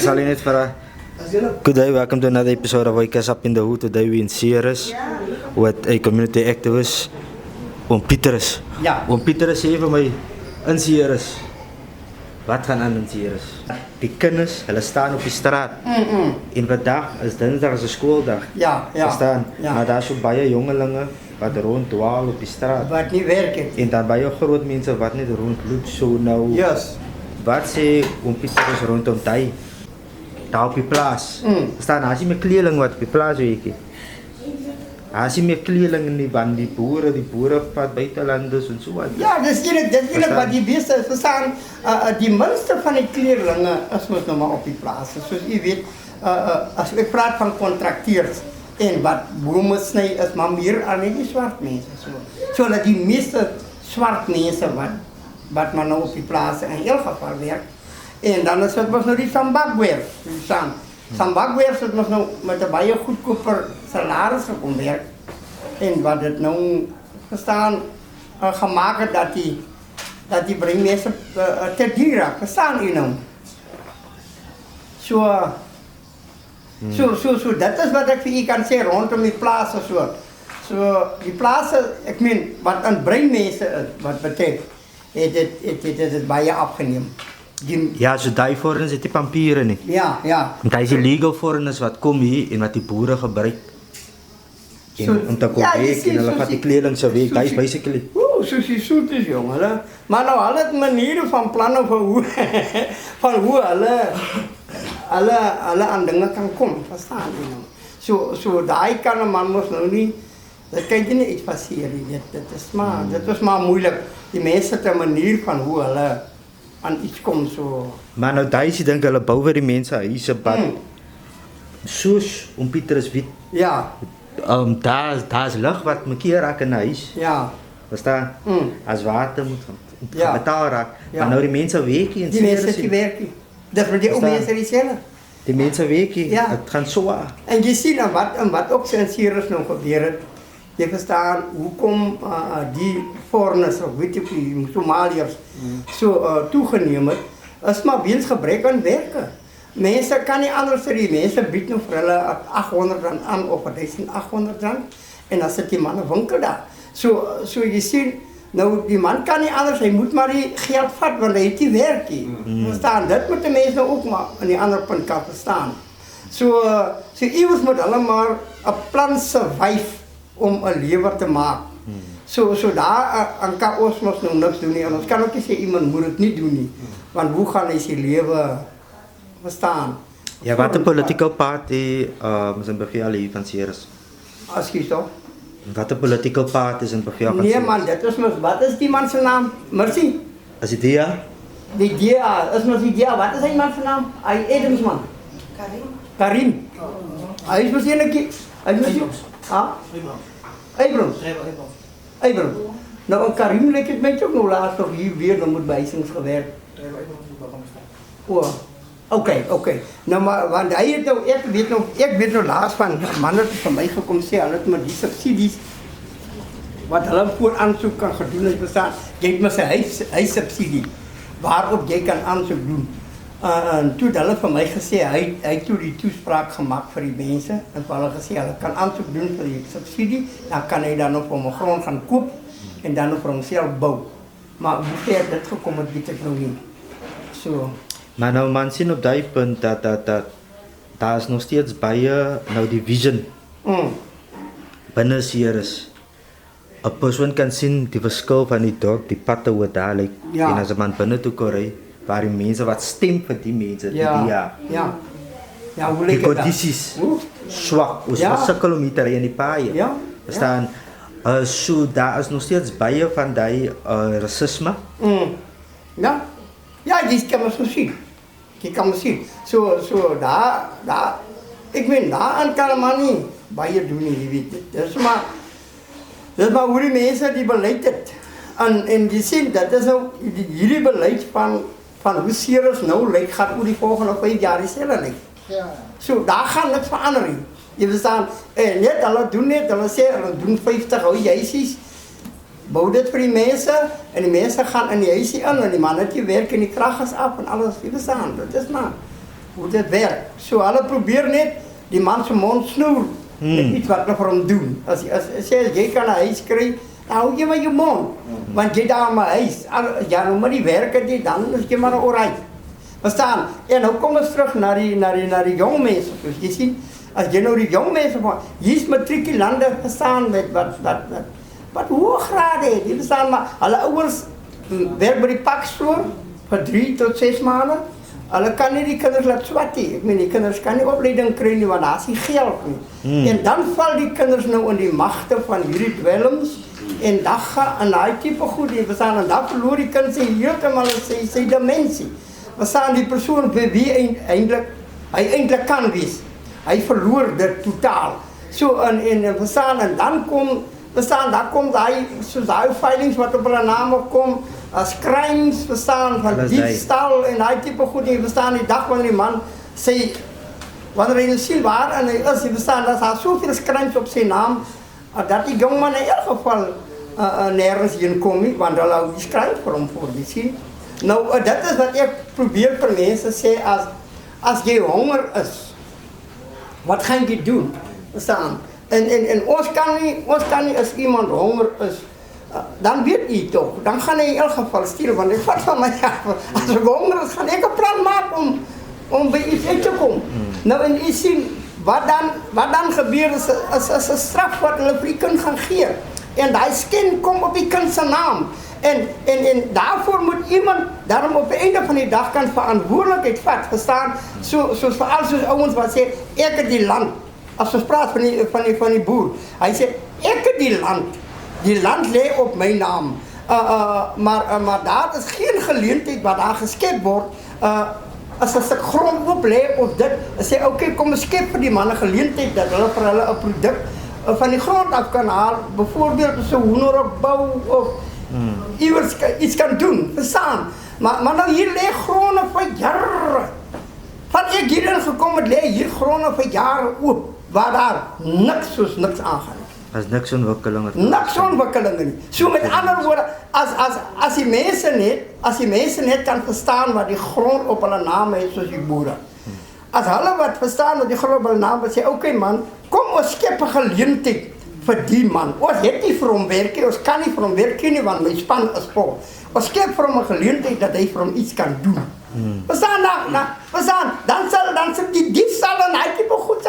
Salinit para. Good day, welcome to another episode of Wake Up in the Hood. Today we in Ceres with a community activist, Oom Pieterus. Ja. Oom Pieterus sê vir my in Ceres. Wat gaan aan in Ceres? Die kinders, hulle staan op die straat. En vandag is dinsdag is 'n skooldag. Ja, ja. Verstaan? Ja. Maar daar is so baie jongelinge wat ronddwaal op die straat. Wat nie werk het. En dan baie groot mense wat net rondloop so nou. Yes. Wat sê Oom Pieterus rondom hy? Daar op die plaas. Staan as jy met kleerling wat op die plaas weet. As jy met kleerling in die band, die boere vat buitelanders en so wat. Ja, dis eintlik wat die beste is. Verstaan, die minste van die kleerlinge is mos nou maar op die plaas. Soos jy weet, as ek praat van kontrakteurs en wat bome sny is maar meer aan die swart mense so dat die meeste swart mense wat maar nou op die plaas in elk geval werk. En dan is dit mos nou die Sambagweers. Sambagweers het mos nou met 'n baie goedkoper salaris gekom werk. En wat dit nou verstaan gemaak het dat die breinmense te duur raak. Verstaan u nou? So dat is wat ek vir u kan sê rondom die plase so. So die plase, ek meen wat aan breinmense is, wat betref, het dit baie afgeneem. Ja, so daai foreigners het die papiere nie. Ja. En daai is illegal foreigners wat kom hier en wat die boere gebruik. Om te kom werk en hulle vat die kleding so weg, daai is basically. Soos die soet is jong, hulle. Maar nou hulle het maniere van planne van hoe hulle aan dinge kan kom, verstaan jy nou? So daai kan 'n man mos nou nie, dit kan jy nie iets passeer nie. Dit is maar moeilik. Die mense het 'n manier van hoe hulle aan iets kom so. Maar nou daai is dink hulle bou vir die mense huise pad. Soos Oom Pieterus weet. Ja. Daar's lig wat mekeer raak in 'n huis. Ja. Verstaan? As water moet Ja. betaal raak. Ja. Maar nou die mense werk hier in Die mense die werk nie. Dis vir die ou mense dieselfde. Die mense werk hier. Ja. Dit gaan so aan. En jy sien wat ook in Ceres nou gebeur het. Jy verstaan hoekom die foreigners of weet ek die Somaliërs so toegeneem het. Is maar weens gebrek aan werke. Mense kan nie anders vir die mense bied nou vir hulle R800 aan of R1800 en dan sit die man 'n winkel daar. So jy sien nou die man kan nie anders, hy moet maar die geld vat want hy het nie werk nie. Verstaan, dit moet die mense nou ook maar aan die ander punt kan verstaan. So iewers moet hulle maar 'n plan survive om 'n lewe te maak. So daar aan kan ons mos nou niks doen nie. En ons kan ook nie sê iemand moet dit nie doen nie. Want hoe gaan hy sy lewe verstaan? Ja, wat 'n political party is in bevel hier van Ceres. Askie toch? Wat 'n political party is in bevel van Nee Ceres. man, dit is mos, wat is die man se naam? Mercy? As dit hier Die dia, is mos die dia, wat is hy man se naam? Hy Adams man. Karim. Hy is mos eenetjie. Hy is mos Abrams. Nou Karim lyk dit my ook nou laas nog hier weer dan moet bysings gewerk. Okay. Nou maar want hy het nou ek weet nou laas van manne het vir my gekom sê hulle het met die subsidies wat hulle voor aansoek kan gedoen het bestaan. Jy het mos 'n huis subsidie waarop jy kan aansoek doen. En toe het hulle vir my gesê hy het toe die toespraak gemaak vir die mense en hulle gesê hulle kan aansoek doen vir die subsidie, dan kan hy dan op 'n grond gaan koop en dan op homself bou. Maar hoe ver dit gekom het weet ek nou nie. So maar nou man sien op daai punt dat daar is nog steeds baie nou die vision. Binne Ceres. 'n Persoon kan sien die verskil van die dorp, die patte hoe daar lyk. Ja. En as 'n man binne toe kom ry, waar die mense wat stem vir die mense, Ja, hoe die lyk dit? kondisies swak, ons sukkel om hier te ry in die paaie. Ja. Verstaan? So daar is nog steeds baie van daai rasisme. Ja, jy kan maar so sien. So daar, ek meen daar kan man nie baie doen nie, jy weet. Dis maar hoe die mense die beleid het. En jy sien, dat is nou hierdie beleid van hoe Ceres nou lyk, gaan oor die volgende 5 jaar dieselfde lyk. Ja. So daar gaan niks verander nie. Jy verstaan, net hulle sê hulle doen 50 ou huisies, bou dit vir die mense en die mense gaan in die huisie in en die man het jy werk en die krag is af en alles, jy verstaan, dit is maar hoe dit werk. So hulle probeer net die man se mond snoer met iets wat hulle vir hom doen. As jy kan 'n huis kry, dan hou jy maar jou mond, want jy daar maar huis. Ja, nou maar die werk dit dan is jy maar alright. Verstaan? En nou kom ons terug na die jong mense. Dus jy sien, as jy nou die jong mense van hier's matrikulande verstaan met wat hoë grade het. Jy verstaan maar hulle ouers werk by die pakstoor vir 3 tot 6 maande. Hulle kan nie die kinders laat swat nie. Ek meen die kinders kan nie opleiding kry nie want daar's nie geld nie. En dan val die kinders nou in die magte van hierdie dwelms en dan gaan in daai tipe goed jy verstaan en dan verloor die kind heeltemal sy dimensie. Verstaan die persoon vir wie hy eintlik kan wees. Hy verloor dit totaal. So en verstaan en dan kom daai soos daai filings wat op hulle name kom as crimes verstaan van diefstal en daai tipe goed jy verstaan die dag wanneer die man sê wanneer hy sien waar en hy is jy verstaan dat daar soveel crimes op sy naam dat die jongman in elk geval nergens heen kom nie want hulle hou die skryf vir hom voor die sien. Nou dit is wat ek probeer vir mense sê as jy honger is wat gaan jy doen? Verstaan? En ons kan nie as iemand honger is dan weet jy toch, dan gaan hy in elk geval stuur want ek vat van my af. As ek honger is, gaan ek 'n plan maak om by iets uit te kom. Nou en jy sien wat dan gebeur is 'n straf wat hulle vir die kind gaan gee. En daai sken kom op die kind se naam. En daarvoor moet iemand daarom op die einde van die dag kan verantwoordelikheid vat, verstaan? Soos veral soos ouens wat sê ek het die land. As ons praat van die boer, hy sê ek het die land. Die land lê op my naam. Maar daar is geen geleentheid wat daar geskep word as 'n stuk grond op lê of dit sê okay, kom ons skep vir die manne geleentheid dat hulle vir hulle 'n produk van die grond af kan haal, byvoorbeeld so hoenderhok bou of iewers iets kan doen, verstaan? Maar nou hier lê gronde vir jare. Van ek hierin gekom het, lê hier gronde vir jare oop, waar daar niks aangaan. As niks ontwikkeling. Niks ontwikkeling nie. So met ander woorde, as die mense net kan verstaan wat die grond op hulle naam het, soos die boere. As hulle wat verstaan wat die grond op hulle naam het, sê, okay man, kom ons skep 'n geleentheid vir die man. Ons het nie vir hom werk nie, ons kan nie vir hom werk nie, want my span is vol. Ons skep vir hom 'n geleentheid dat hy vir hom iets kan doen. Verstaan dan sal die diefstal en hy tipe goed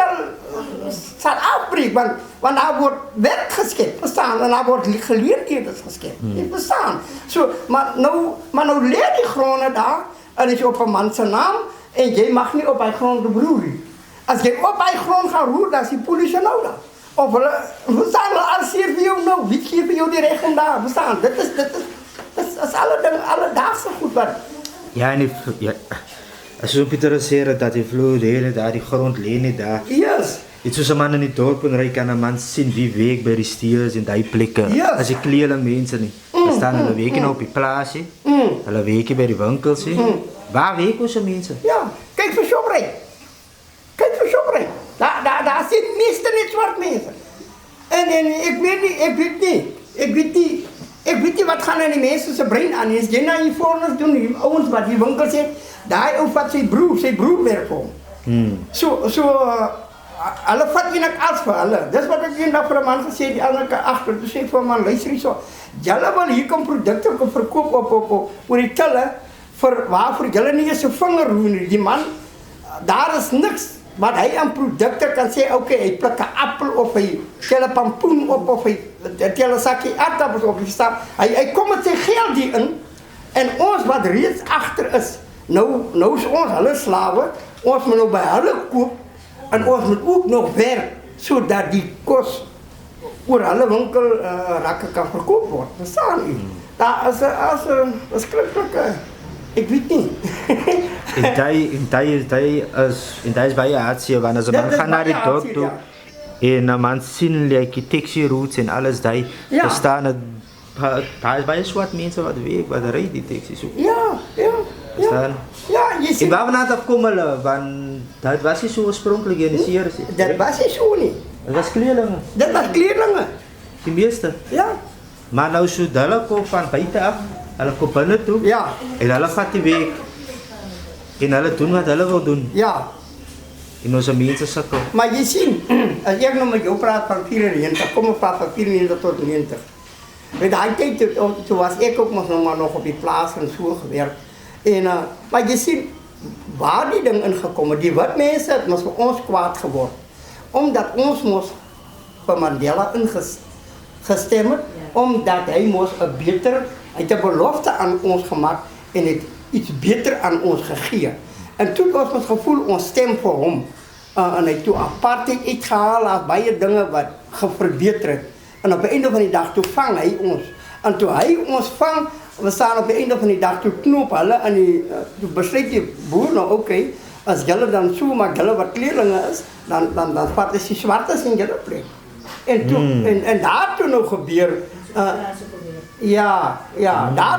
sal afbreek, want daar word werk geskep, verstaan, en daar word geleenthede geskep, verstaan. So, maar nou lê die gronde daar, en is op 'n man se naam, en jy mag nie op hy grond roer nie. As jy op hy grond gaan roer, dan is die polisie nou daar. Of hulle, verstaan, hulle arresteer vir jou nou, wie gee vir jou die reg om daar, verstaan, dit is alledaagse goed wat. Ja, en as jy Pieter sê dat die vloer hele daar die grond lê net daar. Yes. Dit soos 'n man in die dorp en ry kan 'n man sien wie werk by die steers en daai plekke. Yes. As jy kleeling mense nie. Staan hulle werk nie op die plaasie. Hulle werk by die winkels nie. Waar werk ons mense? Ja, kyk vir Shoprite. Daar sien meeste net swart mense. En ek weet nie wat gaan in die mense se brein aan nie. As jy na die foreigners doen, die ouens wat die winkels het, daai ou vat sy broer werk vir hom. So hulle vat eintlik af vir hulle. Dis wat ek eendag vir 'n man gesê het, die ander kant agter, toe sê ek vir 'n man, luister hierso. Julle wil hier kom produkte kom verkoop op oor die tille vir waarvoor julle nie eens 'n vinger roer nie. Die man, daar is niks wat hy aan produkte kan sê, okay, hy pluk 'n appel of hy tel 'n pampoen op of hy tel 'n sakkie aardappels op die stap. Hy kom met sy geld hier in en ons wat reeds agter is. Nou is ons hulle slawe. Ons moet nou by hulle koop en ons moet ook nog werk sodat die kos oor hulle winkel rakke kan verkoop word. Verstaan u? Daar is skrikkelike. Ek weet nie. En daai is baie hartseer want as 'n man gaan na die dorp toe en 'n man sien die architecture roots en alles daai verstaan het daar is baie swart mense wat werk wat ry die taxi so. Ja, jy sien. En waar nou dat kom hulle want dit was nie so oorspronklik in die series nie. Dit was nie so nie. Dit was kleerlinge. Dit was kleerlinge. Die meeste. Ja. Maar nou so hulle kom van buite af, hulle kom binne toe. Ja. En hulle vat die weg. En hulle doen wat hulle wil doen. Ja, En ons mense sukkel. maar jy sien, as ek nou met jou praat van 94, kom ek praat van 94 tot 90. Met daai tyd, toe was ek ook nog op die plaas en so gewerk. En, maar jy sien, waar die ding ingekom het, die wit mense het mos vir ons kwaad geword. Omdat ons mos vir Mandela ingestem het, omdat hy mos hy het 'n belofte aan ons gemaak en het iets beter aan ons gegee. En toe het ons mos gevoel, ons stem vir hom. En hy toe apartheid uitgehaal, baie dinge wat verbeter het. En op die einde van die dag, toe vang hy ons. En toe hy ons vang, we staan op die einde van die dag, toe knoop hulle en toe besluit die boer nou, oké, as julle dan so, maar julle wat kleerlinge is, dan vat is die swartes in julle plek. En toe, en daar toe nou gebeur, daar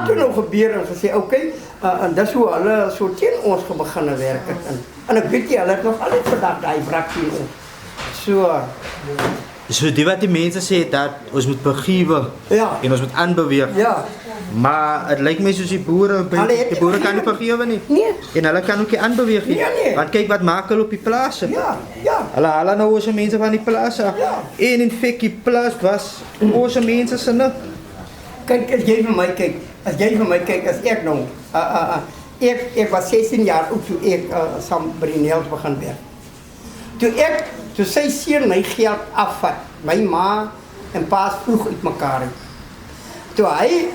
toe nou gebeur en gesê, oké, en dis hoe hulle so teen ons beginne werk het. En ek weet nie, hulle het nog altyd vandag die wrak teen ons. So die wat die mense sê dat ons moet begiewe en ons moet aanbeweeg. Ja. Maar het lijkt mij soos die boere kan nie vergewe nie. Nee. En hulle kan ook nie aanbeweeg nie. Nee. Want kyk wat maak hulle op die plase. Ja. Hulle haal nou onze mense van die plase af. Ja. En in feite die plaas was onze mense se nik. Kyk, as jy vir my kyk, as ek nou, ek was 16 jaar oud toe ek saam by die Nels begin werk. Toe sy seun my geld afvat, my ma en pa's vroeg uit mekaar uit. Toe hy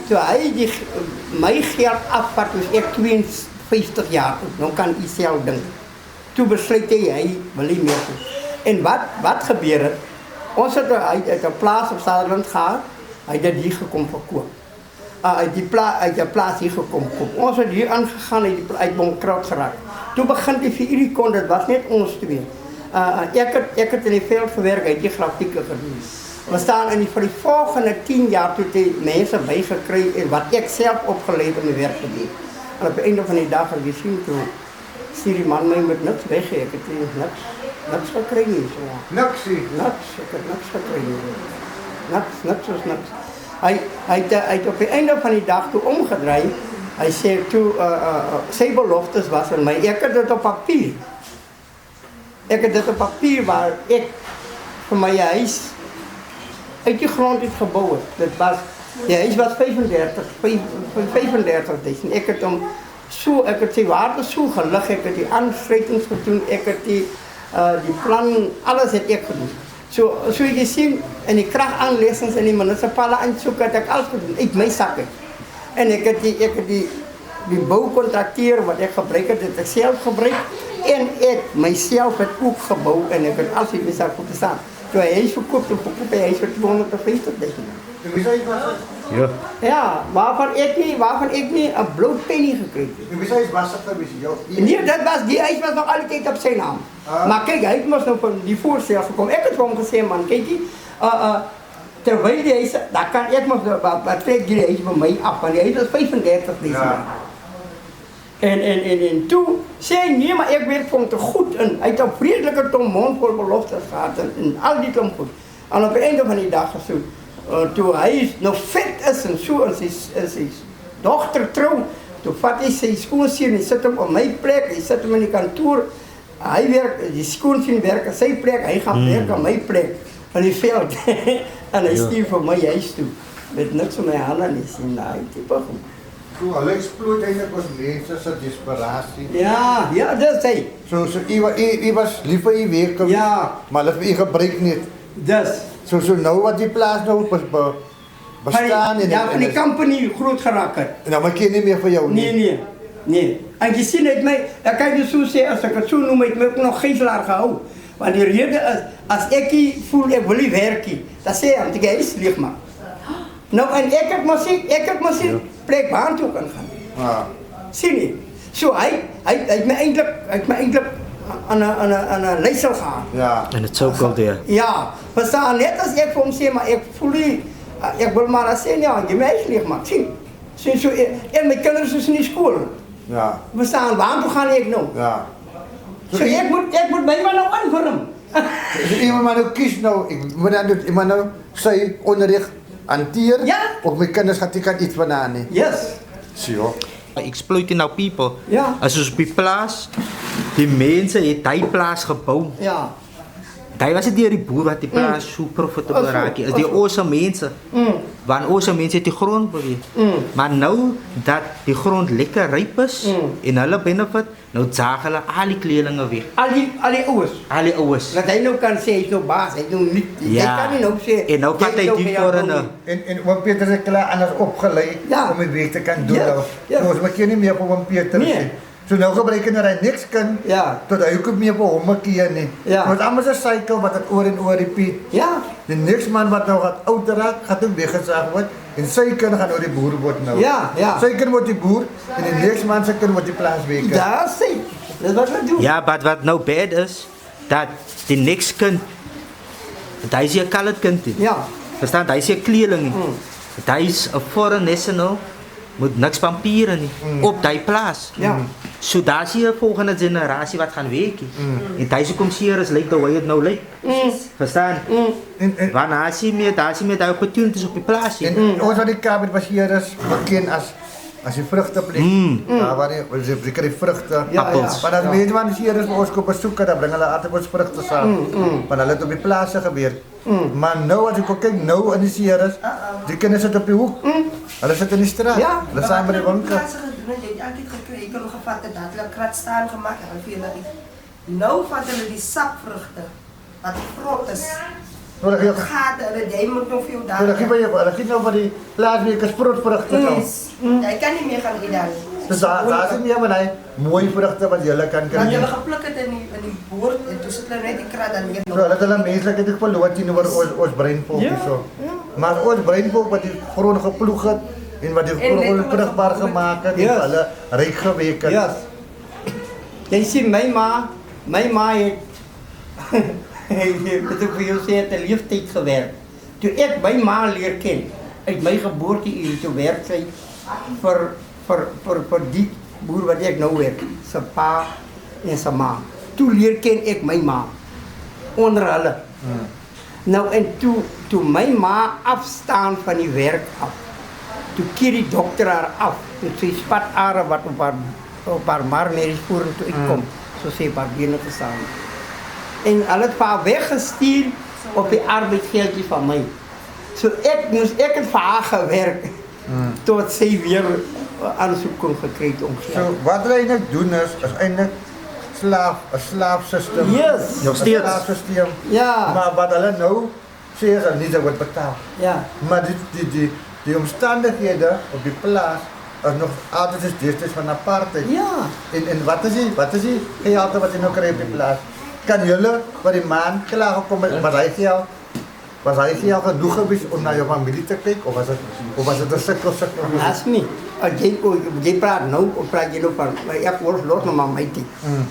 my geld afvat, was ek 52 jaar oud, nou kan jy self dink. Toe besluit hy wil nie meer doen. En wat gebeur het? Ons het uit 'n plaas op Sutherland gehad, hy het dit hier gekom verkoop. Uit die plaas hier gekom koop. Ons het hier aangegaan, uit bankrot geraak. Toe begin die vir hierdie kon, dit was net ons twee. Ek het in die veld gewerk, uit die grafieke gedoen. We staan vir die volgende 10 jaar toe die mense bygekry en wat ek self opgeleid in die werk gedoen. En op die einde van die dag het jy sien toe, sien die man my met niks weg, ek het niks gekry nie. Niks nie? Niks, ek het niks gekry nie. Niks. Hy het op die einde van die dag toe omgedraai, hy sê toe, sy beloftes was in my, ek het dit op papier. Waar ek vir my huis uit die grond het gebouw het. Die huis was 35.000. Ek het sy waarde so gelig, ek het die aansluitings gedoen, ek het die plan, alles het ek gedoen. So jy sien, in die kragaanleggings in die munisipale aansoek het ek alles gedoen, uit my sak het. En ek het die bouwcontrakteur wat ek gebruik het ek self gebruik. En ek myself het ook gebouw en ek het alles in my sak goed gestaan. Toe hy huis verkoop, hy huis vir 250.000. En wie sy was dit? Ja, waarvan ek nie 'n blou penny gekry het. En wie sy was dit jou? Nee, die huis was nog altyd op sy naam. Maar kyk, hy het mos nou van die voorstel gekom. Ek het vir hom gesê, man, kykie, terwyl die huis, daar kan ek mos wat trek die huis van my af, want die huis was 35.000. En toe sê hy, nee, maar ek werk vir hom te goed in. Hy het 'n vredelike klomp mondvol beloftes gehad en al die klomp goed. En op die einde van die dag gesoek, toe hy nog vet is en so en sy dogter trou, toe vat hy sy skoonseun en sit hom op my plek, hy sit hom in die kantoor, hy werk, die skoonseun werk op sy plek, hy gaan werk op my plek, in die veld, en hy stuur vir my huis toe, met niks van my hande nie, sien, hy type goed. So, hulle exploit eintlik ons mense se desperasie. Ja, dis hy. So, u was lief vir u werk, maar hulle het u gebruik nie. Dis. So nou wat die plaas nou bestaan en van die company groot geraak het. En dan maak jy nie meer vir jou nie. Nee. En jy sien het my, dan kan jy so sê, as ek het so noem, het my ook nog gijslaar gehou. Want die rede is, as ek voel ek wil nie werk nie, dan sê hy, want ek huis leeg maak. Nou, en ek het maar sien, plek baan toe kan gaan. Sien nie? So hy het my eindelijk aan een leisel gaan. Ja. En het sou wel daar. Ja, verstaan, net as ek vir hom sê, maar ek voel nie, ek wil maar sê, ja, jy my huis leeg maak, sien so, en my kinders is in die skool. Ja. Verstaan, waar toe gaan ek nou? Ja. So ek moet my maar nou aanvorm. So iemand maar nou kies nou, ek moet nou sy onderrig hanteer, ja. Of my kinders gaan iets vandaan nie. Yes. So. Exploiting our people. Ja. As ons op die plaas, die mense het die plaas gebou. Ja. Daai was dit deur die boer wat die plaas so profitable raak. Is die ouse mense. Want ouse mense het die grond beweeg. Maar nou dat die grond lekker ryp is en hulle benefit, nou jaag hulle al die kleerlinge weg. Al die ouers. Al die oues. Dat hy nou kan sê hy is nou baas, hy is nou nie. Ja. Hy kan nie nou sê. En nou vat hy die foreigner. En oom Peter is klaar anders opgelei om die werk te kan doen. Ja. So ons maak nie meer op oom Peter Nee. So nou gebruik hy niks kan tot hy ook meer op hom keer nie. Want anders 'n cycle wat dit oor en oor repeat. Ja. Die next man wat nou gaat oud raak, gaat ook weggezaagd worden. En sy kind gaan nou die boer worden nou. Ja. Sy kind wordt die boer en die next man sy kind wordt die plaaswerker. Daar sê. Dis wat we doen. Ja, maar wat nou bad is, dat die next kind, hy is 'n colored kind. Ja. Verstaan, hy is 'n kleerling. Hy is 'n foreign national. Moet niks papiere nie op daai plaas. Ja. So daar is 'n volgende generasie wat gaan werk. En daai se kom seer is lyk the way it nou lyk. Verstaan? Want daar is meer daai opportunities op die plaas. En ons wat die Kaapstad basier is bekend as die vrugteplek. Daar waar die kry vrugte, appels. Maar as mense van hier is ons kom besoek, dan bring hulle altyd ons vrugte saam. Want hulle het op die plase gebeur. Maar nou as ek kyk nou in die Sierras, die kinders sit op die hoek. Hulle sit in die straat. Hulle staan by die winkel. Jy het altyd gekry, ek het nog gevat het, dat hulle krat staan gemaak en vir hulle die. Nou vat hulle die sapvrugte wat vrot is. Hulle gee Gaat hulle, jy moet nog veel daar. hulle gee nou vir die plaaswerkers vrugte nou. Jy kan nie meer gaan eet daar nie. Dus daar is meer van hy mooi vrugte wat jy kan Want kry. hulle gepluk het in die boord en toe sit hulle net die krat dan weer So hulle het hulle menslikheid ook verloor teenoor ons breinvolk hierso. Maar ons breinvolk wat die grond geploeg het en wat die grond vrugbaar gemaak het, het hulle ryk gewerk het. Ja. Jy sien my ma het ek het vir jou sê het 'n leeftyd gewerk. Toe ek my ma leer ken, uit my geboorteuur toe werk sy vir die boer wat ek nou werk, sy pa en sy ma. Toe leer ken ek my ma onder hulle. Nou en toe my ma afstaan van die werk af. Toe keer die dokter haar af met sy spatare wat op haar marmeries vorentoe uitkom. So sê haar bene gestaan. En hulle het haar weggestuur op die arbeidsgeldjie van my. So ek het vir haar gewerk tot sy weer aansoek kon gekry het om geld. So wat hulle eintlik doen is eintlik 'n slaafsisteem. Yes. Nog steeds. 'n slaafsisteem. Ja. Maar wat hulle nou sê is dat nie word betaal. Ja. Maar die omstandighede op die plaas is nog altyd is destyds van apartheid. Ja. En wat is die geld wat jy nou kry op die plaas? Kan julle wat die man klaar gekom het, was hy geld genoeg gewees om na jou familie te kyk of was dit 'n sukkel? As nie. Jy praat nou, of praat jy nou van, ek word los nog maar my tyd.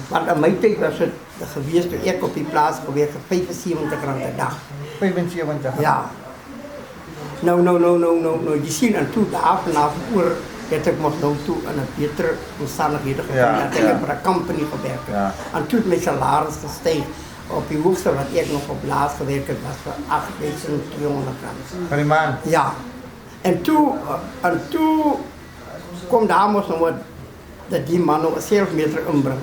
Want aan my tyd was het geweest toe ek op die plaas gewerk het, 75 rand 'n dag. 75. Ja. Nou, jy sien en toe daarna oor het ek mos nou toe in 'n beter omstandighede gekom dat ek vir 'n company gewerk het. En toe het my salaris gestyg op die hoogste wat ek nog op laas gewerk het was vir 8.200 rand. Van die man. Ja. En toe kom daar mos nog wat dat die man nog 'n selfmeter inbring.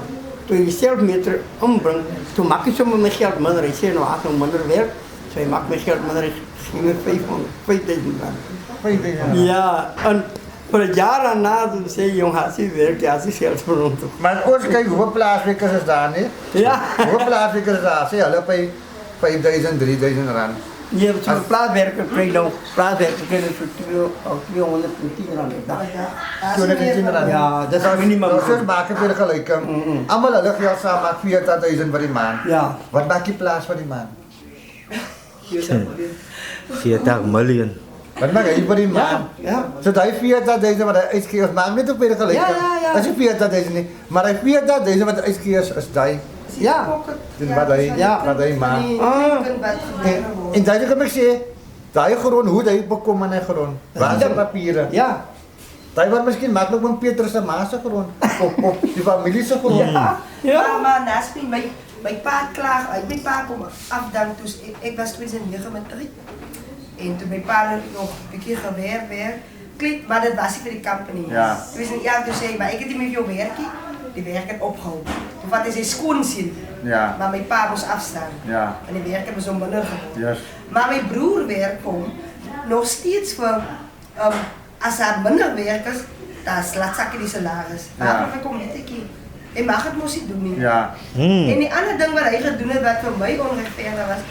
Toe hy die selfmeter inbring, toe maak hy sommer my geld minder. Hy sê nou as nou minder werk, so hy maak my geld minder, hy gee my 5.000 rand. 5.000. Ja, en vir 'n jaar daarna toen sê jong, as jy werk, ja, as jy geld vir hom toe. Maar ons kyk hoeveel plaaswerkers is daar nie? Ja. Hoeveel plaaswerkers is daar? Sê hulle by 5.000, 3.000 rand. Je hebt zo'n plaatswerker krijg dan plaatswerker krijg voor 210 rand per dag. 210 rand. Ja, dat is minimum. Nou soos maak het weer gelyk. Almal hulle geld saam maak 40.000 vir die maand. Ja. Wat maak die plaas vir die maand? 40 miljoen. Wat maak hy vir die maand? Ja. So daai 40.000 wat hy uitgee, ons maak net op weer gelyk. Ja. As jy 40.000 nie, maar hy 40.000 wat hy uitgee is daai. Ja. Dis wat hy wat hy maak. En daai kom ek sê, daai grond hoe hy bekom aan hy grond. Waar is die papiere? Ja. Daai wat miskien maklik met Petrus se ma se grond op die familie se grond. Ja. Maar naast my pa klaar, my pa kom afdank toe ek was 2009 met 3. En toen mijn pa nog een keer gewerkt werd, gekleed, maar dat was ik voor die company. Ja. Toen is ja, toen zei maar ik heb niet met jou werken. Die werk het opgehouden. Toen wat is hij schoonzin. Ja. Maar mijn pa moest afstaan. Ja. En die werk hebben zo'n benuggen. Yes. Maar mijn broer werkt gewoon nog steeds voor, als er minder werkers, dan slaat zakken die salaris. Waarom kom net ik hier? Hij mag het moest niet doen niet. Ja. En die andere ding wat hij gedaan heeft, wat voor mij onrechtvaardig was,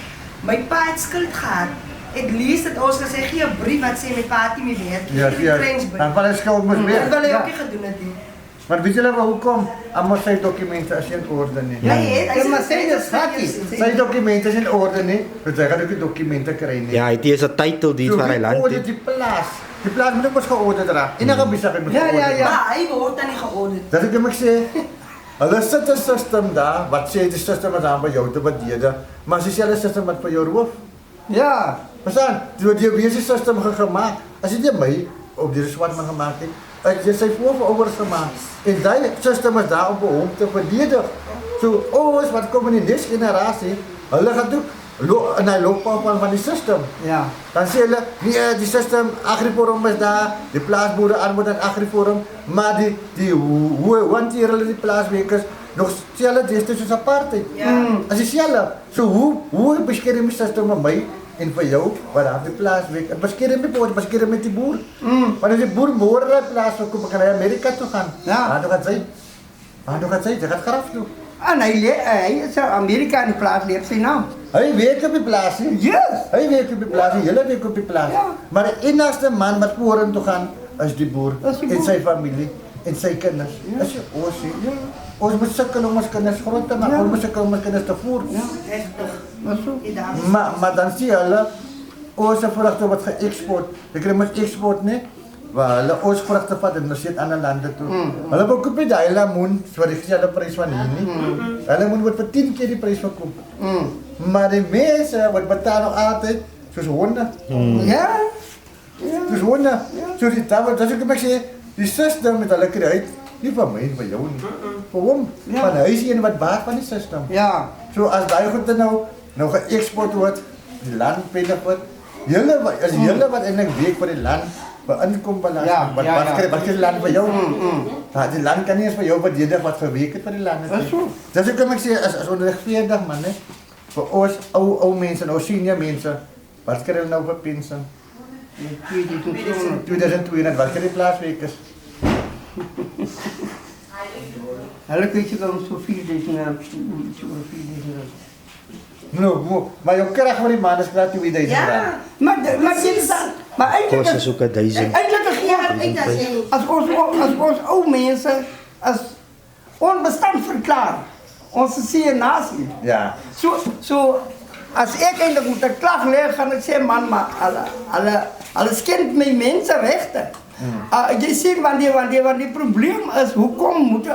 mijn pa het schuld gehad. Ik lees het ons gezegd, gee een brief wat zei mijn pa niet meer werkt. Ja, dan van de schuld moet Dat weer. wil hij ook niet gedaan hebben. Maar weet jullie wel hoe allemaal zijn documenten als je in orde niet? Ja, maar zijn dat gratis? Zijn documenten in orde niet? Dus hij gaat ook die documenten krijgen. Ja, het is een titel die waar hij landt. Die plaats. Die plaats moet ook eens georderd raken. En dan ga je zeggen, Maar hij wordt dan niet georderd. Dat ik hem zeg. Hulle sit 'n systeem daar, wat sê die systeem is aan by jou te verdedig, maar as dieselfde systeem wat vir jou roof. Ja. Verstaan? Die wese systeem gemaak. As dit nie my op die swart man gemaak het, as jy sy voorouers gemaak. En daai systeem is daar om hom te verdedig. So ons wat kom in die next generasie, hulle gaan ook in hy loopbaan van die systeem. Ja. Dan sê hulle, nee, die systeem agriforum is daar, die plaasboere aanbod aan agriforum, maar hoe hanteer hulle die plaaswerkers nog selfde destyds soos apartheid. As dieselfde. So hoe beskerm die systeem my en vir jou wat daar die plaaswerk, beskerm die boer, beskerm die boer. Want as die boer môre na die plaas kom, kan hy Amerika toe gaan. Ja. Maar dan gaat sy, dit gaat graf toe. En hij is Amerika in de plaats leeft zijn naam. Hy werk op die plaas. Yes. Hy werk op die plaas, julle werk op die plaas. Ja. Maar die enigste man wat vorentoe gaan is die boer Is die en boer. sy familie en sy kinders. Ja. Is ons ja. Ons moet sukkel om ons kinders groot te maak, ons moet sukkel om ons kinders te voer. Ja. Dat is zo. Maar dan sien hulle ons vrugte wat geëxport. Ek kry mos export nie. Waar hulle ons vrugte vat en ons sit aan ander lande toe. Hulle koop die daai lemoen vir dieselfde prys van hier nie. Hulle moet vir 10 keer die prys verkoop. Maar die mense wat betaal nog altyd soos honde. Ja. Soos honde. Soos die tafel, dat ek sê, die systeem met hulle kry uit, nie vir my en vir jou nie. Vir hom, Ja. van hy is een wat baat van die systeem. Ja. So as daai goede nou geëxport word, die land benefit, julle wat eintlik week vir die land inkombelasting. Ja, Wat kry die land vir jou? Die land kan nie eens vir jou verdedig wat geweek het vir die land. Dat is zo. Dis hoekom ek sê as onregverdig man, hè. Vir ons ou mense, nou senior mense, wat kry hulle nou vir pensioen? 2002 wat kry die plaaswerkers? Hulle weet je dan zo 4000 Nou, maar jou krag vir die man is klaar 2000 rand. Ja. Maar dit is dan. Maar eigenlijk Kost is ook 1000. Eigenlijk is het als ons oude mensen als onbestand verklaren. Onze CNA's. Ja. Zo, als ik eindelijk moet een klacht leggen, ga ik zeggen, man, maar alle schendt mijn mensenrechten. Je ziet, wanneer die probleem is, hoe komt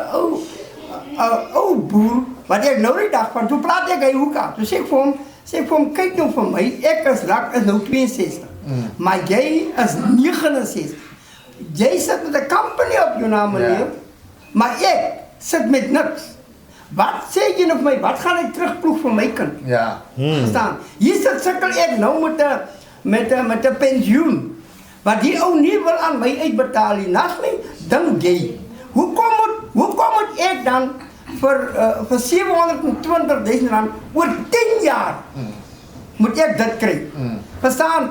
een boer, wat ik nou die dag van, toen praat ik in hoeka. Dus ik voor hem, kijk nou voor mij, ik is nou 62. Maar jij is 69. Jij zit met de company op je naam, meneer. Ja. Maar ik zit met niks. Wat zeg je nog mij? Wat ga ik terugploegen voor mijn kind? Ja. Verstaan? Hier zit sukkel ik nou met de pensioen. Wat die ook niet wil aan mij uitbetalen, naast mij, dan jij. Hoe kom ik dan voor 720.000 rand voor 10 jaar? Moet ik dat krijgen? Verstaan?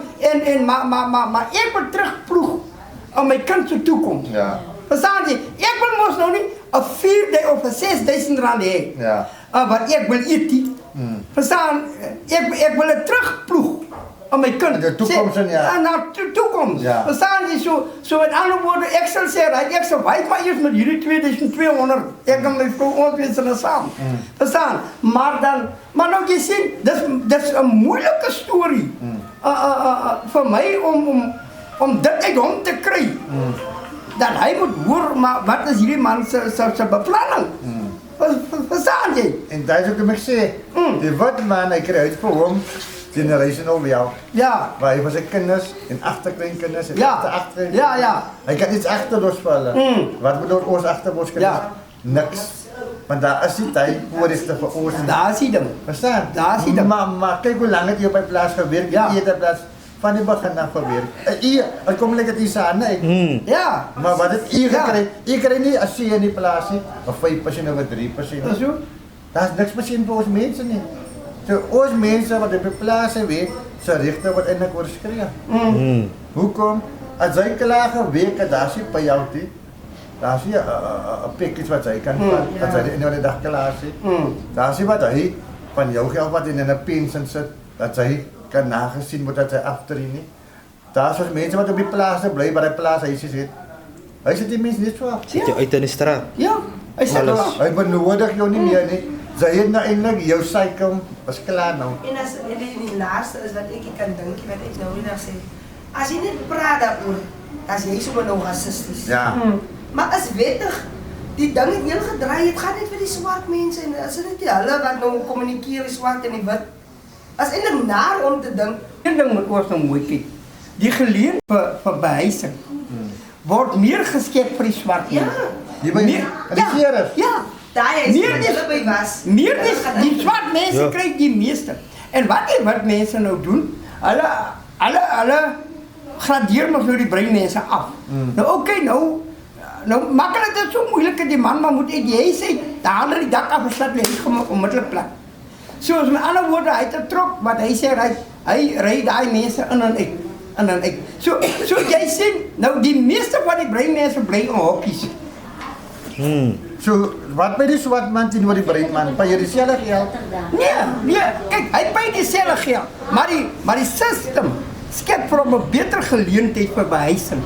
Maar ik wil terugploegen aan mijn kind zijn toekomst. Ja. Verstaan je? Ik wil moest nog niet een 4.000 of 6.000 rand hebben. Ja. Maar ik wil eten. Verstaan? Ik wil het terugploegen aan mijn kind. De toekomst, ja. Naar de toekomst. Ja. Verstaan je? Zo met andere woorden, ik zal zeggen, ik zal wijs maar eerst met jullie 2200. Ik kan mijn vrouw ontwikkelen samen. Verstaan? Maar nou je ziet, dat is een moeilijke story. Voor mij om dat uit hem te krijgen. Dat hij moet horen, maar wat is jullie man zijn beplanning? Verstaan je? En dat is ook wat ik zeg. Die wat man, hij krijgt voor hem generational jou. Ja. Waar hij van zijn kinders en achterkleinkinders en Ja. achterkleinkinders. Ja. Hij kan iets achter losvallen. Wat bedoel ons achterboskinders? Ja. Niks. Want daar is die tijd voor is te veroorzaken. Daar zie je hem. Verstaan? Daar zie je hem. Maar kijk hoe lang het hier op mijn plaats gewerkt. Ja. Eerder plaats van die begin af probeer. Ek kom lekker die sana ek. Ja. Maar wat het u gekry? U kry nie as jy in die plaas nie, of 5% of 3%. Dis so. Daar's niks pasiënt vir ons mense nie. So ons mense wat op die plaas weet, se regte word eintlik oorskree. Hoekom? As jy klaar geweek het, daar's nie by jou nie. Daar's nie 'n package wat jy kan vat, as jy in 'n dag klaar is. Daar's nie wat hy van jou geld wat in 'n pensioen sit, dat jy kan nagesien word dat hy aftree nie. Daar's ons mense wat op die plase bly, by die plaas huisies het. Hy sit die mense net so af. Sit jy uit in die straat. Ja. Hy sê Alles. nou. Hy benodig jou nie meer nie. Sy het nou eintlik jou cycle was klaar nou. En as die laaste is wat ek kan dink, wat ek nou net sê. As jy net praat daaroor, as jy sommer nou rassisties. Ja. Maar as wettig, die ding het heel gedraai, het gaan net vir die swart mense en as dit nie hulle wat nou kommunikeer, die swart en die wit. As eintlik naar om te dink. Een ding moet ons nou mooi kyk. Die geleentheid vir behuising word meer geskep vir die swart Ja. mense. Die by die regering. Ja. Daai is Meer wat is- hulle by was. Meer is die swart mense Ja. kry die meeste. En wat mense nou doen, hulle gradeer mos nou die brein mense af. Nou oké, nou maak hulle dit so moeilik dat die man maar moet uit die huis uit. Daar haal hulle die dak af en slat hulle gemaak onmiddellik plat. So as met ander woorde, hy het 'n trok wat hy sê hy ry daai mense in en uit. En dan ek. So jy sien, nou die meeste van die brein mense bly in hokkies. So wat by die swart man teenoor die bruin man? By jy dieselfde geld? Nee, kyk, hy by dieselfde geld, maar die system skep vir hom 'n beter geleentheid vir behuising.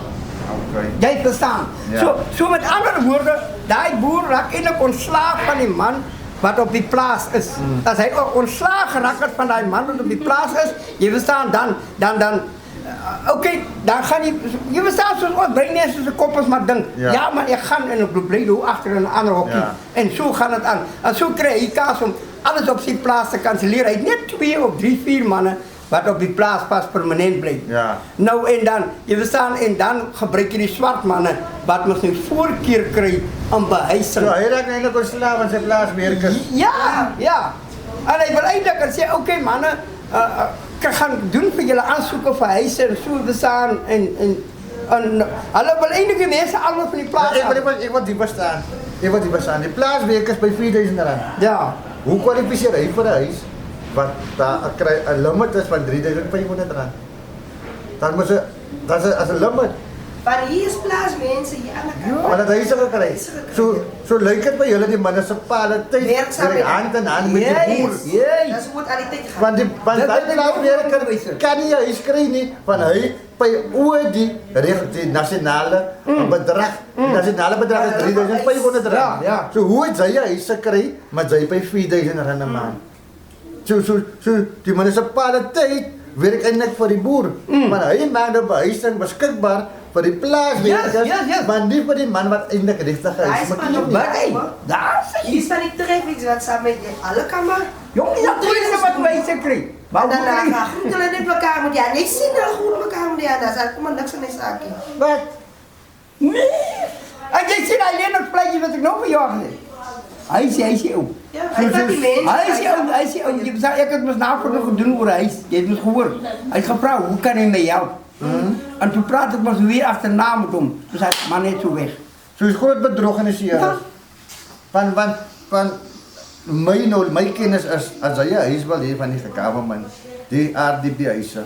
Okay. Jy verstaan. Ja. So met ander woorde, daai boer raak eintlik ontslaag van die man wat op die plaas is. As hy ontslaag geraak het van daai man wat op die plaas is, jy verstaan dan okay, dan gaan jy verstaan soos ons breiners se kop is maar dink. Ja. Ja, maar ek gaan in 'n bly hoe agter in 'n ander hokkie. Ja. En so gaan dit aan. En so kry hy kaas om alles op sy plaas te kanselleer. Hy het net 2 of 3, 4 manne wat op die plaas pas permanent bly. Ja. Nou en dan, jy verstaan, en dan gebruik jy die swart manne wat mos nou voorkeur kry aan behuising. So hy raak eintlik ontslaaf van sy plaaswerkers. Ja. En hy wil eintlik sê, okay manne, ek gaan doen vir julle aansoeke vir huise en so bestaan en hulle wil eintlik die mense almal van die plaas af. Ek wil die bestaan. Ek wil die bestaan. Die plaaswerkers by R4000. Ja. Hoe kwalifiseer hy vir 'n huis wat daar kry 'n limit is van R3500? Dan moet jy dat is as 'n limit. Want hier is plaasmense hier aan die kant. Maar dat hy se gekry. So lyk dit by julle die munisipaliteit werk hand in hand met die boer. Dat is moet aan die tyd gaan. Want die plaaswerker kan nie huis kry nie van hy by oor die nasionale bedrag. Nasionale bedrag is R3500. Ja. So hoe het jy huis gekry met jy by R4000 'n maand? So die munisipaliteit werk eintlik vir die boer. Maar hy maak nou behuising beskikbaar vir die plaaswerkers, Yes. maar nie vir die man wat eintlik regtig huis moet Daai is nie. Hey, daar sê Hier staan die traffic wat saam met alle kamer. jong, die mense wat behuising kry. Maar Maar dan gaan hulle net mekaar moet ja, net sien hulle goed mekaar moet ja, dan kom niks in die saakie. Wat? Nee. En jy sien alleen nog pleitjie wat ek nou vir jou gesê. Hy sê ou. Ja, hy vat die mense. Hy sê ou, jy sê ek het mos navraag gedoen oor huis. Jy het mos gehoor. Hy het gevra, "Hoe kan hy my help?" En toe praat ek mos weer agterna met hom. Toe sê hy, "Man net so weg." So is groot bedrog in die series. Ja. Van my kennis is as jy 'n huis wil hê van die government, die RDP huise.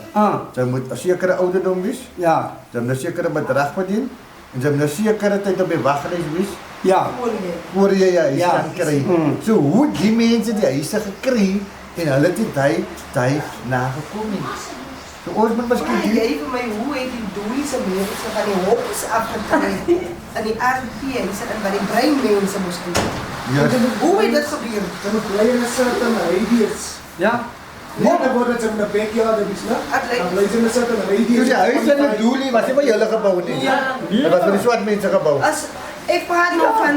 Jy moet 'n sekere ouderdom wees, Ja. jy moet 'n sekere bedrag verdien en jy moet 'n sekere tyd op die waglys wees Ja. voor jy 'n huis Ja. kan kry. So hoe die mense die huise gekry en hulle het dit nagekom nie. So ons moet miskien Maar jy vir my hoe het die doelie se mense van die hokkies afgekry in die RP huise en by die breinmense moes doen. Yes. Hoe het dit gebeur? Dan moet bly in 'n certain radius. Ja. Nie dat word dit in 'n backyard of iets, né? Atleet. Dan bly jy in 'n certain So radius. die huis en die doelie was nie by julle gebou nie. Dit was vir die swart mense gebou. As ek praat nou van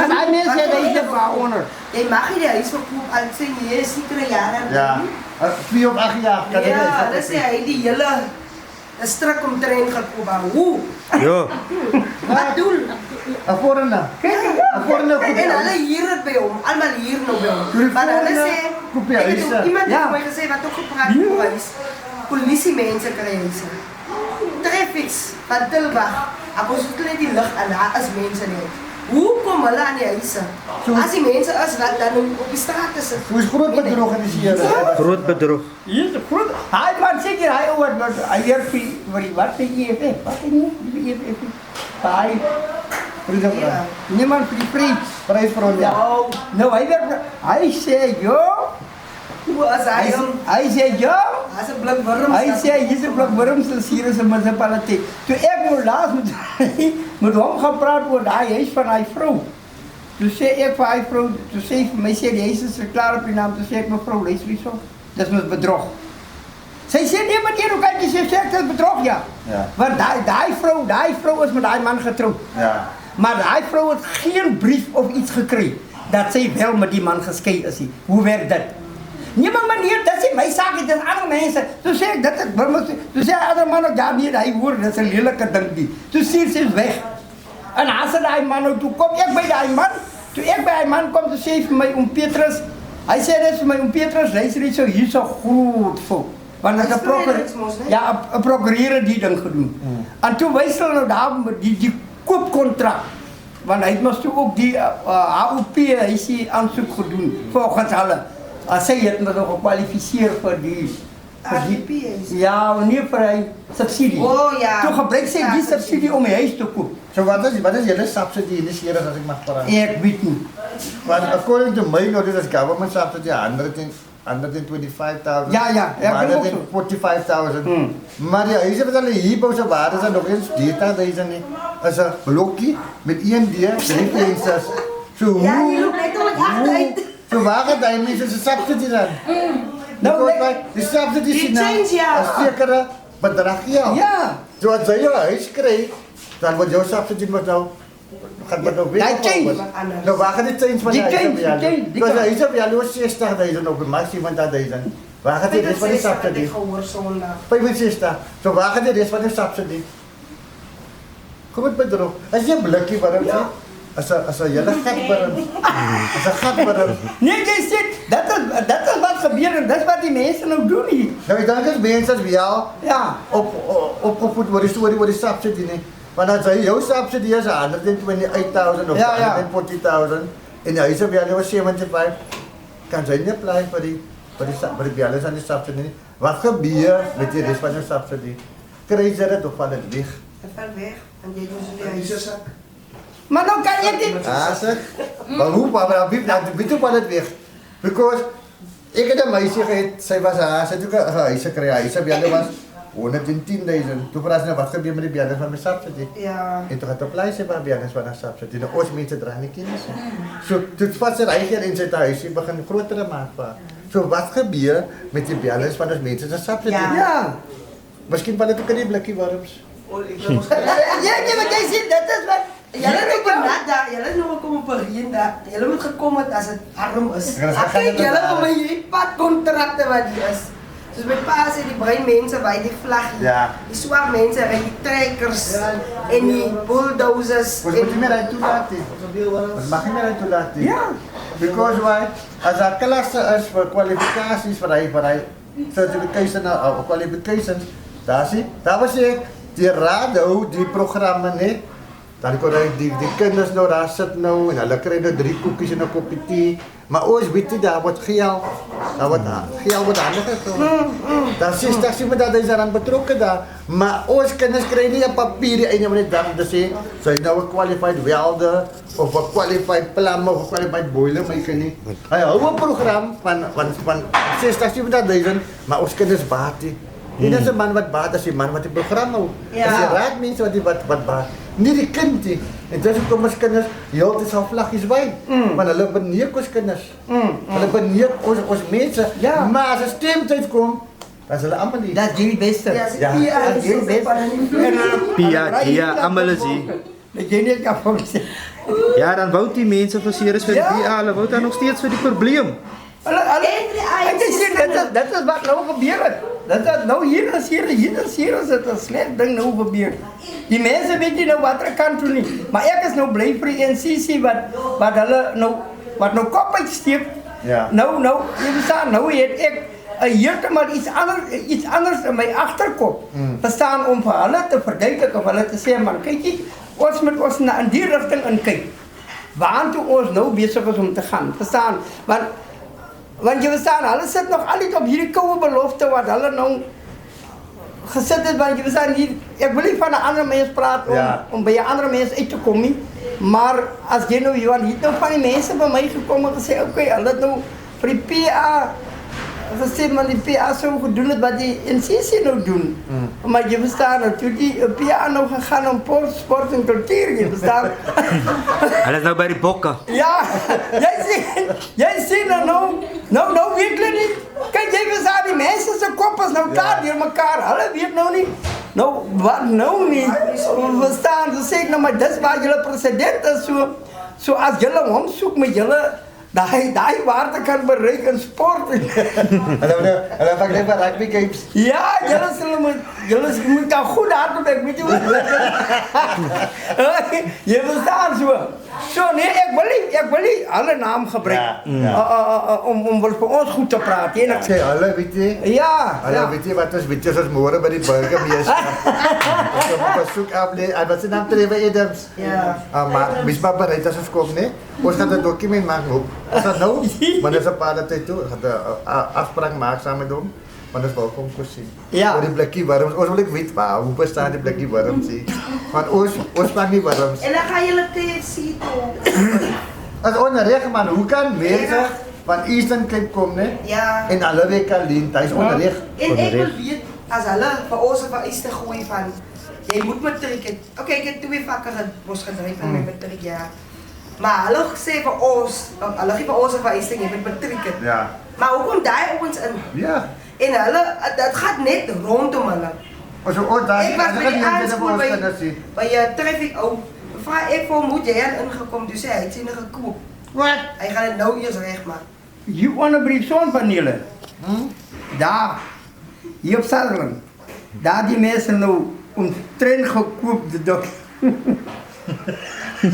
En hy mense het hy te onder. Jy mag nie die huis verkoop al sê jy is sekere jare. Ja. 2 of 8 jaar kan dit Ja, dan sê hy die hele 'n strik om trein gekoop. Maar hoe? Ja. Wat doen? 'n foreigner. 'n foreigner koop En die hulle huis. hier het by hom, almal hier nou by hom. Die Maar hulle volgende sê, koop jy ek het huise. ook iemand Ja. het my gesê wat ook gepraat het oor huis. Polisiemense kry huise. Traffics van Tilburg, ek ons het net die lig aan, daar is mense net. Hoe kom hulle aan die huise? As die mense is wat dan op die straat is. Hoe is groot bedrog in die Sierra? Groot bedrog. Hier is 'n groot. Hy man seker hy oor hy weer vir wat sê jy EFF? Wat sê jy? Die EFF. Hy Vriendevra. niemand vir die vriend. Prys vir hom, ja. Nou hy weer hy sê jo. Hoe as Hy sê jo. as 'n blik wurm. Hy sê hier's 'n plek waarom se hier is 'n munisipaliteit. Toe ek nou laas met hom gaan praat oor daai huis van hy vrou. Toe sê ek vir hy vrou, toe sê vir my sê die huis is klaar op die naam, toe sê ek mevrou, luister hierso. Dis mos bedrog. Sy sê nee, maar jy kan jy sê dit is bedrog ja. Ja. Want daai vrou is met daai man getroud. Ja. Maar daai vrou het geen brief of iets gekry dat sy wel met die man geskei is nie. Hoe werk dit? Nee, maar meneer, dat is my saak, dit is ander mense. Toe sê ek, dit is, toe sê die ander man ook, ja nee, hy hoor, dit is 'n lelike ding die. Toe stuur sy weg. En as daai man nou toe kom, ek by daai man, toe ek by daai man kom, toe sê hy vir my Petrus, hy sê dit vir my Petrus, luister net so hier so goed vir. Want dit is 'n prokureur, ja, 'n prokureur het die ding gedoen. En toe wys hulle nou daar die koopkontrak. Want hy het mos toe ook die HOP, hy sê aansoek gedoen volgens hulle. Sy het me nog gekwalifiseer vir die ja, nee vir hy subsidie. Ja. Toe gebruik sy die subsidie om die huis te koop. So wat is julle subsidie in die Sierra as ek mag praat? Ek weet nie. Want according to my knowledge, as government subsidy 125,000. Ja, ek weet ook so. 145,000. Maar die huise wat hulle hier bou se waarde is nog eens 30,000 nie. Is 'n blokkie met 1D, 3 vensters. So hoe? Ja, jy loop net om agteruit. So waar gaan die mense se subsidie dan? Nou, die subsidie Die is nou change, ja. 'n sekere bedrag ja. Ja. So as jy jou huis kry, dan word jou subsidie moet nou gaan wat nou weer. Die change. Nou waar gaan die change van Die die huis op change, die jou? change, die Dus kan- die huis op jou is 60,000 op die max 70,000. Waar gaat die rest van die subsidie? 65. So waar gaat die rest van die subsidie? Groot bedrog. As jy 'n blikkie warm sê, as 'n hele gat warm. As 'n gat warm. Nee, jy sê dit is wat gebeur en dis wat die mense nou doen hier. Nou ek dink as mense as wel Ja. opgevoed word die storie oor die subsidie nie. Want as jy jou subsidie is 128,000 of Ja, ja. 140,000 en die huis op jou was 75, kan jy nie apply vir die balans aan die subsidie nie. Wat gebeur met die res van jou subsidie? Kry jy dit of val dit weg? Dit val weg en jy doen so die huis. Maar nou kan ek dit Sê. Maar hoe maar weet jy wat dit weg? Because ek het 'n meisie gehad, sy was sy het ook 'n huis gekry. Huis op jou was 110,000. Toe vra sy nou wat gebeur met die balans van my subsidie? Ja. En toe het apply sy vir balans van haar subsidie. Nou ons mense dra nie kennis nie. So dit vat sy reg hier en sy huisie begin groter maak vir. So wat gebeur met die balans van ons mense se subsidie? Ja. Ja. Miskien val dit ook in die blikkie warms. Ja, nee, maar jy sê dit is wat Julle het ook net daar, julle het nog gekom op 'n reendag. Julle moet gekom het as dit warm is. Ja, dis Ek kyk gaan julle dit op my padkontrakte wat hier is. Soos my pa sê die bruin mense by die vlag. Ja. Die swart mense ry die trekkers en die bulldozers. Ons moet nie meer uit toelaat nie. Ons mag nie meer uit toelaat nie. Ja. Because why? As 'n klasse is vir kwalifikasies vir hy certification of qualifications, daar was ek die raad hou die programme net. Dan kon hy die kinders nou daar sit nou en hulle kry nou 3 koekies en 'n koppie tee. Maar ons weet nie daar word geld. Daar word anders gekom. Daar sê staksie met dat hy daaraan betrokke daar. Maar ons kinders kry nie 'n papier einde van die dag om te sê sy is nou 'n qualified welder of 'n qualified plumber of 'n qualified boilermaker nie. Hy hou 'n program van 60,000, maar ons kinders baat nie. Dit is 'n man wat baat as die man wat die program hou. Ja. As die raadmense wat baat. Nie die kind nie. En dis hoekom ons kinders heeltyd sal vlaggies wy. Want hulle beneek ons kinders. Hulle beneek ons mense. Ja. Maar as 'n stemtyd kom, dan is hulle almal hier. dat jy die beste. Ja, Ja, dat jy die beste. Ja, almal is hier. Dat jy net kan fokus. Ja, dan wou die mense verseer is vir Ja. die BA, hulle wou dan nog steeds vir die probleem. Ek sê dit is wat nou gebeur het. Dit is nou hier is dit 'n sleg ding nou gebeur. Die mense weet nie nou watter kant toe nie. Maar ek is nou bly vir die NCC wat hulle nou kop uitsteek. Ja. Nou, jy verstaan, nou het ek heeltemal iets anders in my agterkop. Verstaan, om vir hulle te verduidelik of hulle te sê, maar kykie, ons moet ons in die rigting in kyk. Waartoe ons nou besig is om te gaan. Verstaan? Want jy verstaan, hulle sit nog altyd op hierdie koue belofte wat hulle nou gesit het, want jy verstaan, ek wil nie van 'n ander mens praat om by 'n ander mens uit te kom nie, maar as jy nou, Johan, hier nou van die mense by my gekom en gesê, okay, hulle het nou vir die PA gesê, maar die PA sou gedoen het wat die NCC nou doen. Maar jy verstaan, nou, toe die PA nou gegaan om sport en kultuur, jy verstaan. Hulle is nou by die bokke. Ja, jy sien nou weet hulle nie. Kyk, jy verstaan, die mense se kop is nou klaar deur mekaar. Hulle weet nou nie. Nou, wat nou nie? Verstaan, so sê ek nou, maar dis waar julle president is, so as julle hom soek met julle, daai waarde kan bereik in sport. Hulle pak net vir rugby games. Ja, julle moet dan goed hardop, ek weet nie wat. Jy verstaan so. So nee, ek wil nie alle naam gebruik om vir ons goed te praat. Ek sê hulle weet jy? Ja. Hulle weet jy wat ons weet ons môre by die burgemeester. Ons moet besoek aflê. Wat se naam Trevor Adams? Ja. Maar mis maar bereid as ons kom, nee. Ons gaan 'n dokument maak op. Ons gaan nou, maar dis 'n paar tyd toe, gaan 'n afspraak maak saam met hom. Want ons wil kom sien. Ja. Oor die blikkie warms. Ons wil ek weet hoe bestaan die blikkie warms hier. Want ons pak nie warms. En dan gaan julle TFC toe. As onreg man, hoe kan mense van Eastern Cape kom, nee? Ja. En hulle weet Kalien, hy is onreg. En ek wil weet, as hulle vir ons of vir iets te gooi van, jy moet matriek het. Okay, ek het 2 vakke mos gedryf van my matriek, ja. Maar hulle sê vir ons, hulle gee vir ons of vir iets, jy moet matriek het. Ja. Maar hoekom daai ouens in? Ja. En hulle, dit gaan net rondom hulle. Ons daar Ek was by die aanspoor by sien. 'n traffic ou. Vra ek vir hom hoe jy ingekom, toe sê hy het sien gekoop. Wat? Hy gaan dit nou eers regmaak. You want 'n brief sonpanele? Daar. Hier op Sutherland. Daar die mense nou omtrent gekoop de dok.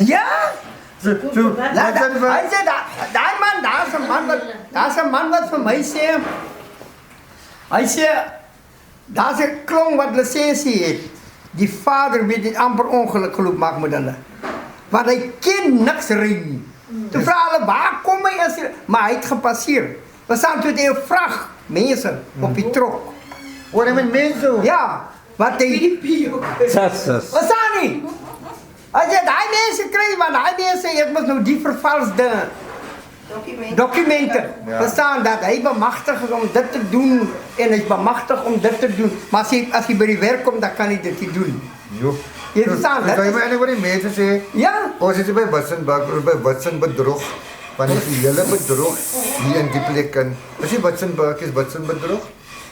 Ja? So, Hy sê daai man, daar's 'n man wat vir my sê. Hy sê daar's 'n klong wat lisensie het. Die vader weet dit amper ongeluk geloop maak met hulle. Want hy ken niks ry nie. Toe vra hulle waar kom hy as maar hy het gepasseer. We staan toe die vrag mense op die trok. Hoor jy met mense? Ja, wat hy Sasses. Wat staan nie? As jy daai mense kry, want daai mense het mos nou die vervalsde dokumente. Verstaan dat hy bemagtig is om dit te doen en hy's bemagtig om dit te doen. Maar as hy by die werk kom, dan kan hy dit nie doen. Jo. Jy verstaan dat? Jy moet die mense sê. Ja. Ons is by Watson bedrog. Want die hele bedrog hier in die plek kan. As jy Watson bedrog.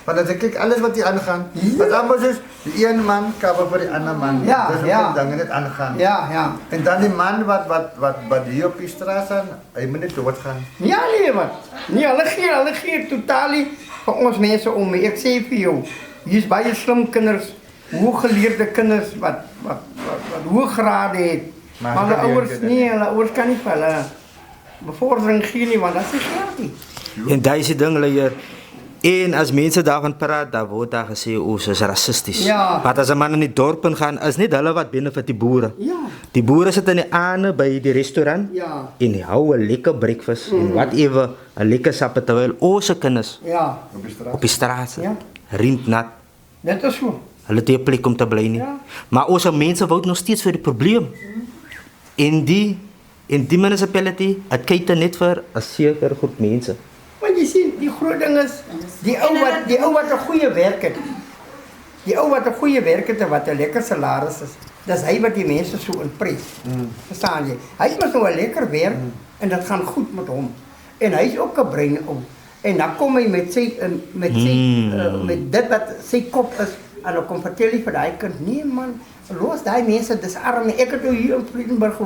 Want as ek kyk alles wat hier aangaan, wat almal soos die een man cover vir die ander man. Ja, dis ja. dinge net aangaan. Ja, ja. En dan die man wat hier op die straat aan, hy moet net doodgaan. Ja, nee wat. Nee, hulle gee totaal nie vir ons mense om. Ek sê vir jou, hier's baie slim kinders, hooggeleerde kinders wat hoë grade het. Maar hulle ouers kan nie vir hulle bevordering gee nie, want dat is geld nie. En daai is die ding leier. En as mense daarvan praat, dan word daar gesê ons is rassisties. Ja. Maar as 'n man in die dorp gaan, is nie hulle wat binne vir die boere. Ja. Die boere sit in die aande by die restaurant Ja. en die hou 'n lekker breakfast en whatever, 'n lekker sappe terwyl ons kinders Ja. op die straat sit. Ja. Riempnat. Dit is so. Hulle het nie 'n plek om te bly nie. Ja. Maar ons mense wou nog steeds vir die probleem. En die municipality, het kyk net vir 'n sekere groep mense. Want jy sien, die groot ding is die ou wat 'n goeie werk het. Die ou wat 'n goeie werk het en wat 'n lekker salaris is. Dis hy wat die mense so inpres. Verstaan jy? Hy het mos nou 'n lekker werk en dit gaan goed met hom. En hy's ook 'n brein ou. En dan kom hy met dit wat sy kop is en dan kom vertel hy vir daai kind, nee man, los daai mense, dis arm. Ek het nou hier in Vredenburg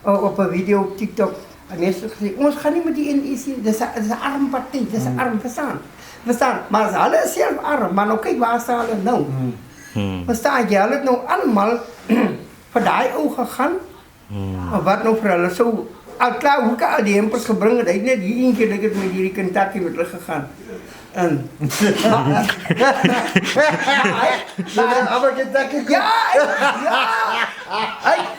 op 'n video op TikTok en mense gesê, ons gaan nie met die NEC, dis 'n arm party, dis 'n arm, verstaan? Maar as hulle is self arm, maar nou kyk waar staan hulle nou. Verstaan jy, hulle het nou almal vir daai ou gegaan, wat nou vir hulle sou al klaar hoe al die hempers gebring het, hy het net hier een keer dat ek het met hierdie Kentucky weer teruggegaan. En Aber Kentucky kom. ja,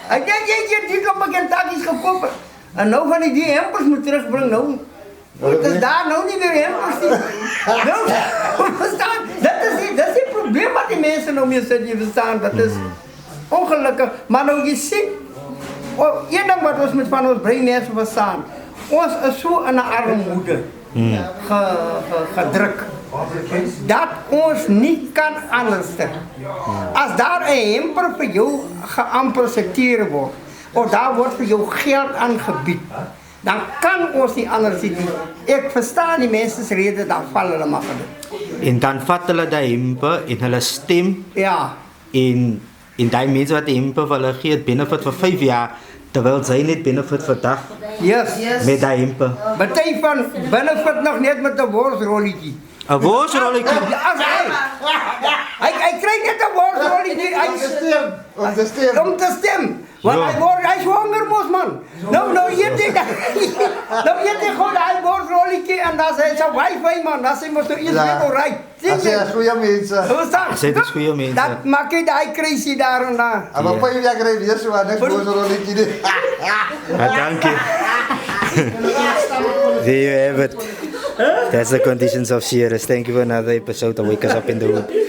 hy dink jy dit op 'n Kentucky's gekoop het. En nou van die hempers moet terugbring nou. Het is daar nou nie meer hempers nie. Nou, verstaan? Dat is die probleem wat die mense nou mee sit, jy verstaan, dat is ongelukkig. Maar nou jy sien, een ding wat ons met van ons breinmense verstaan, ons is so in 'n armoede gedruk, dat ons nie kan anders. As daar 'n hemper vir jou geamperseteer word, of daar word vir jou geld aangebied, dan kan ons nie anders nie. Ek verstaan die mense se rede, dan val hulle maar vir dit. En dan vat hulle daai hempe en hulle stem Ja, en daai mense wat die hempe vir hulle gee, het benefit vir 5 jaar, terwyl sy net benefit vir dag yes. met daai hempe. Party van benefit nog net met 'n worsrolletjie. 'n Worsrolletjie. As hy kry net 'n worsrolletjie. Om te stem. Want hy is honger mos man. Nou eet hy gewoon daai worsrolletjie en dan sê hy sy wifi man, dan sê mos nou eers net alright. As jy is goeie mense. Sê dis goeie mense. Dat maak hy daai crazy daar en daar. Maar pa jy kry weer so aan niks bosorolletjie nie. Dankie. There you have it. That's the conditions of Sirius. Thank you for another episode of Wake Us Up in the Hood.